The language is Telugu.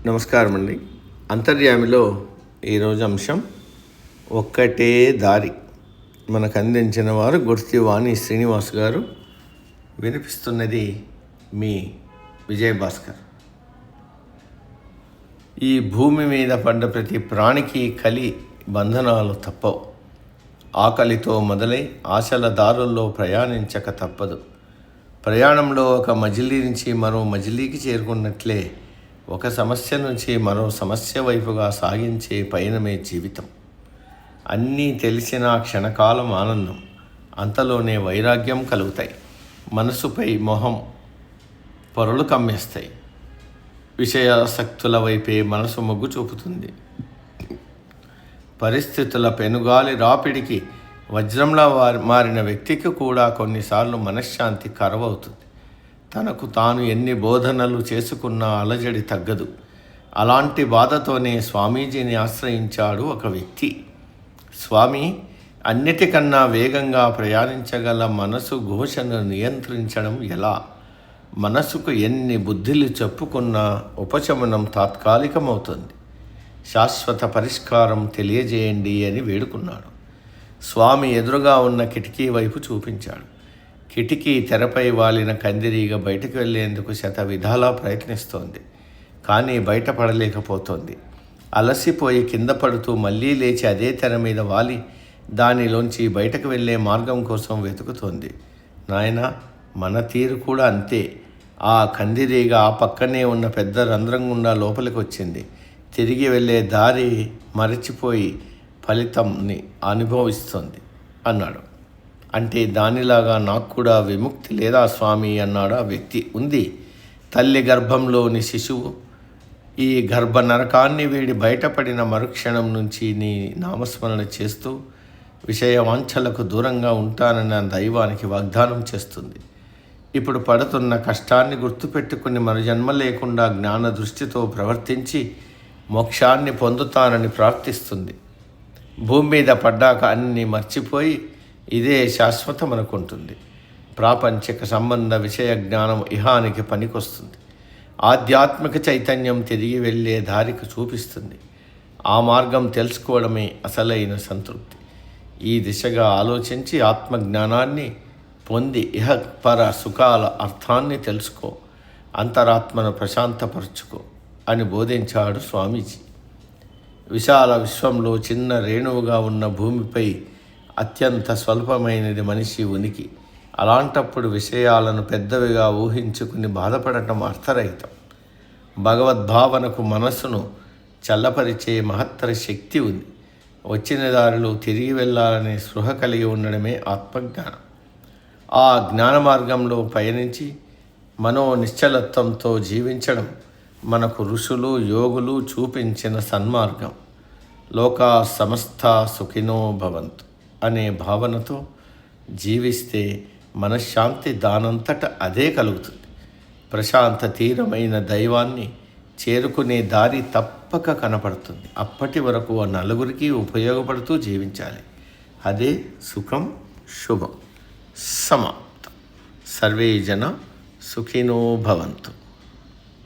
నమస్కారం అండి. అంతర్యామిలో ఈరోజు అంశం ఒక్కటే దారి. మనకు అందించిన వారు గుర్తివాణి శ్రీనివాస్ గారు. వినిపిస్తున్నది మీ విజయభాస్కర్. ఈ భూమి మీద పడ్డ ప్రతి ప్రాణికి కలి బంధనాలు తప్పవు. ఆకలితో మొదలై ఆశల దారుల్లో ప్రయాణించక తప్పదు. ప్రయాణంలో ఒక మజిలీ నుంచి మరో మజిలీకి చేరుకున్నట్లే ఒక సమస్య నుంచి మరో సమస్య వైపుగా సాగించే పయనమే జీవితం. అన్నీ తెలిసిన క్షణకాలం ఆనందం, అంతలోనే వైరాగ్యం కలుగుతాయి. మనసుపై మొహం పొరలు కమ్మేస్తాయి. విషయాసక్తుల వైపే మనసు మొగ్గు చూపుతుంది. పరిస్థితుల పెనుగాలి రాపిడికి వజ్రంలా మారిన వ్యక్తికి కూడా కొన్నిసార్లు మనశ్శాంతి కరువవుతుంది. తనకు తాను ఎన్ని బోధనలు చేసుకున్నా అలజడి తగ్గదు. అలాంటి బాధతోనే స్వామీజీని ఆశ్రయించాడు ఒక వ్యక్తి. స్వామి, అన్నిటికన్నా వేగంగా ప్రయాణించగల మనసు ఘోషను నియంత్రించడం ఎలా? మనసుకు ఎన్ని బుద్ధిలు చెప్పుకున్నా ఉపశమనం తాత్కాలికమవుతుంది. శాశ్వత పరిష్కారం తెలియజేయండి అని వేడుకున్నాడు. స్వామి ఎదురుగా ఉన్న కిటికీ వైపు చూపించాడు. కిటికీ తెరపై వాలిన కందిరీగ బయటకు వెళ్లేందుకు శత విధాలా ప్రయత్నిస్తోంది. కానీ బయటపడలేకపోతోంది. అలసిపోయి కింద పడుతూ మళ్ళీ లేచి అదే తెర మీద వాలి దానిలోంచి బయటకు వెళ్ళే మార్గం కోసం వెతుకుతోంది. నాయనా, మన తీరు కూడా అంతే. ఆ కందిరీగ ఆ పక్కనే ఉన్న పెద్ద రంధ్రం గుండా లోపలికి వచ్చింది. తిరిగి వెళ్ళే దారి మరచిపోయి ఫలితంని అనుభవిస్తోంది అన్నాడు. అంటే దానిలాగా నాకు కూడా విముక్తి లేదా స్వామి అన్నాడు ఆ వ్యక్తి. ఉంది. తల్లి గర్భంలోని శిశువు ఈ గర్భ నరకాన్ని వీడి బయటపడిన మరుక్షణం నుంచి నీ నామస్మరణ చేస్తూ విషయవాంఛలకు దూరంగా ఉంటానన్న దైవానికి వాగ్దానం చేస్తుంది. ఇప్పుడు పడుతున్న కష్టాన్ని గుర్తుపెట్టుకుని మరు జన్మ లేకుండా జ్ఞాన దృష్టితో ప్రవర్తించి మోక్షాన్ని పొందుతానని ప్రార్థిస్తుంది. భూమి మీద పడ్డాక అన్నీ మర్చిపోయి ఇదే శాశ్వతం అనుకుంటుంది. ప్రాపంచిక సంబంధ విషయ జ్ఞానం ఇహానికి పనికొస్తుంది. ఆధ్యాత్మిక చైతన్యం తిరిగి వెళ్ళే దారికి చూపిస్తుంది. ఆ మార్గం తెలుసుకోవడమే అసలైన సంతృప్తి. ఈ దిశగా ఆలోచించి ఆత్మజ్ఞానాన్ని పొంది ఇహపర సుఖాల అర్థాన్ని తెలుసుకో, అంతరాత్మను ప్రశాంతపరచుకో అని బోధించాడు స్వామీజీ. విశాల విశ్వంలో చిన్న రేణువుగా ఉన్న భూమిపై అత్యంత స్వల్పమైనది మనిషి ఉనికి. అలాంటప్పుడు విషయాలను పెద్దవిగా ఊహించుకుని బాధపడటం అర్థరహితం. భగవద్భావనకు మనస్సును చల్లపరిచే మహత్తర శక్తి ఉంది. వచ్చిన దారిలో తిరిగి వెళ్ళాలనే స్పృహ కలిగి ఉండడమే ఆత్మజ్ఞానం. ఆ జ్ఞాన మార్గంలో పయనించి మనో నిశ్చలత్వంతో జీవించడం మనకు ఋషులు యోగులు చూపించిన సన్మార్గం. లోకా సమస్త సుఖినో భవంతు అనే భావనతో జీవిస్తే మనశ్శాంతి దానంతట అదే కలుగుతుంది. ప్రశాంత తీరమైన దైవాన్ని చేరుకునే దారి తప్పక కనపడుతుంది. అప్పటి వరకు ఆ నలుగురికి ఉపయోగపడుతూ జీవించాలి. అదే సుఖం, శుభం. సమాప్తం. సర్వే జన సుఖినో భవంతు.